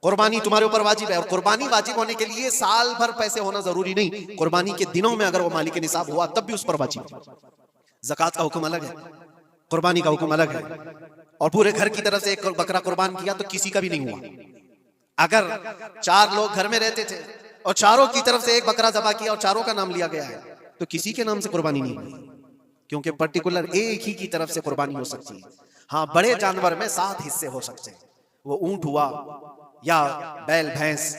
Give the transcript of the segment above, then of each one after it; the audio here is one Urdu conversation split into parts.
قربانی تمہارے اوپر واجب ہے، اور قربانی واجب ہونے کے لیے سال بھر پیسے ہونا ضروری نہیں، قربانی کے دنوں میں اگر وہ مالک نصاب ہوا تب بھی اس پر واجب ہے۔ زکوٰۃ کا حکم الگ ہے، قربانی کا حکم الگ ہے، اور پورے گھر کی طرف سے ایک بکرا قربان کیا تو کسی کا بھی نہیں ہوا۔ اگر 4 لوگ گھر میں رہتے تھے اور چاروں کی طرف سے ایک بکرا ذبح کیا اور چاروں کا نام لیا گیا ہے تو کسی کے نام سے قربانی نہیں ہوئی، کیونکہ پرٹیکولر ایک ہی کی طرف سے قربانی ہو سکتی ہے۔ ہاں، بڑے جانور میں 7 حصے ہو سکتے ہیں، وہ اونٹ ہوا یا بیل بھینس،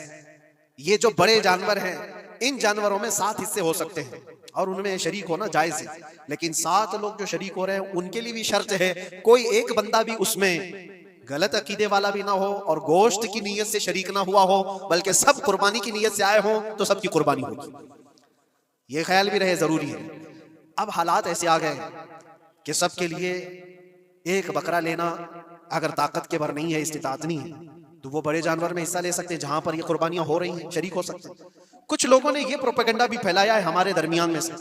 یہ جو بڑے جانور ہیں ان جانوروں میں 7 حصے ہو سکتے ہیں اور ان میں شریک ہونا جائز ہے، لیکن 7 لوگ جو شریک ہو رہے ہیں ان کے لیے بھی شرط ہے کوئی ایک بندہ بھی اس میں غلط عقیدے والا بھی نہ ہو اور گوشت کی نیت سے شریک نہ ہوا ہو، بلکہ سب قربانی کی نیت سے آئے ہوں تو سب کی قربانی ہوگی۔ یہ خیال بھی رہے ضروری ہے۔ اب حالات ایسے آ گئے کہ سب کے لیے ایک بکرا لینا اگر طاقت کے بھر نہیں ہے، استطاعت نہیں ہے، تو وہ بڑے جانور میں حصہ لے سکتے ہیں جہاں پر یہ قربانیاں ہو رہی ہیں، شریک ہو سکتے ہیں۔ کچھ لوگوں نے یہ پروپیگنڈا بھی پھیلایا ہے ہمارے درمیان میں سے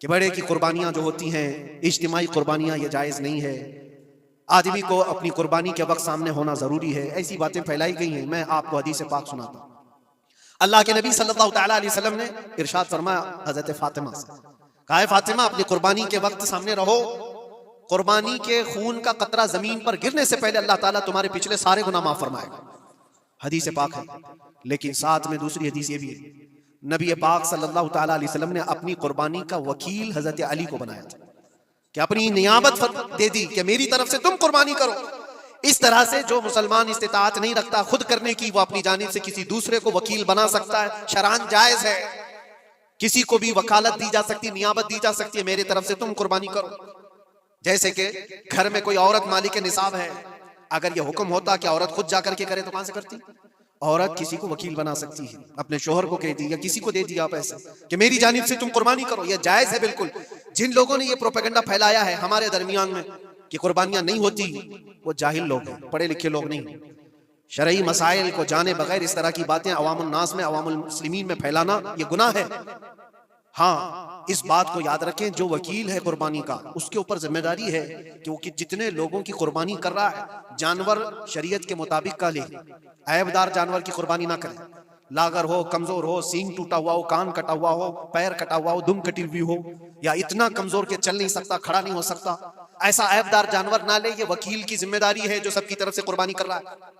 کہ بڑے کی قربانیاں جو ہوتی ہیں اجتماعی قربانیاں، یہ جائز نہیں ہے، آدمی کو اپنی قربانی کے وقت سامنے ہونا ضروری ہے، ایسی باتیں پھیلائی گئی ہیں۔ میں آپ کو حدیث پاک سناتا ہوں۔ اللہ کے نبی صلی اللہ تعالیٰ علیہ وسلم نے ارشاد فرمایا حضرت فاطمہ سے، کہا ہے فاطمہ اپنی قربانی کے وقت سامنے رہو، قربانی کے خون کا قطرہ زمین پر گرنے سے پہلے اللہ تعالیٰ تمہارے پچھلے سارے گناہ معاف فرمائے گا۔ حدیث پاک ہے، لیکن ساتھ میں دوسری حدیث یہ بھی ہے، نبی پاک صلی اللہ تعالیٰ علیہ وسلم نے اپنی قربانی کا وکیل حضرت علی کو بنایا تھا کہ اپنی نیابت دے دی کہ میری طرف سے تم قربانی کرو۔ اس طرح سے جو مسلمان استطاعت نہیں رکھتا خود کرنے کی، وہ اپنی جانب سے کسی دوسرے کو وکیل بنا سکتا ہے، شرعاً جائز ہے، کسی کو بھی وکالت دی جا سکتی، نیابت دی جا سکتی ہے میرے طرف سے تم قربانی کرو۔ جیسے کہ گھر میں کوئی عورت مالک نصاب ہے، اگر یہ حکم ہوتا کہ عورت خود جا کر کے کرے تو کہاں سے کرتی؟ عورت کسی کو وکیل بنا سکتی ہے، اپنے شوہر کو کہہ دی یا کسی کو دے دیا آپ ایسے کہ میری جانب سے تم قربانی کرو، یہ جائز ہے بالکل۔ جن لوگوں نے یہ پروپیگنڈا پھیلایا ہے ہمارے درمیان میں کہ قربانیاں نہیں ہوتی، وہ جاہل لوگ ہیں، پڑھے لکھے لوگ نہیں۔ شرعی مسائل کو جانے بغیر اس طرح کی باتیں عوام الناس میں، عوام المسلمین میں پھیلانا یہ گناہ ہے۔ ہاں، اس بات کو یاد رکھیں جو وکیل ہے قربانی کا اس کے اوپر ذمہ داری ہے کہ وہ جتنے لوگوں کی قربانی کر رہا ہے جانور شریعت کے مطابق کا لے، عیب دار جانور کی قربانی نہ کرے، لاغر ہو، کمزور ہو، سینگ ٹوٹا ہوا ہو، کان کٹا ہوا ہو، پیر کٹا ہوا ہو، دم کٹی ہوئی ہو، یا اتنا کمزور کہ چل نہیں سکتا، کھڑا نہیں ہو سکتا، ایسا عیب دار جانور نہ لے۔ یہ وکیل کی ذمہ داری ہے جو سب کی طرف سے قربانی کر رہا ہے۔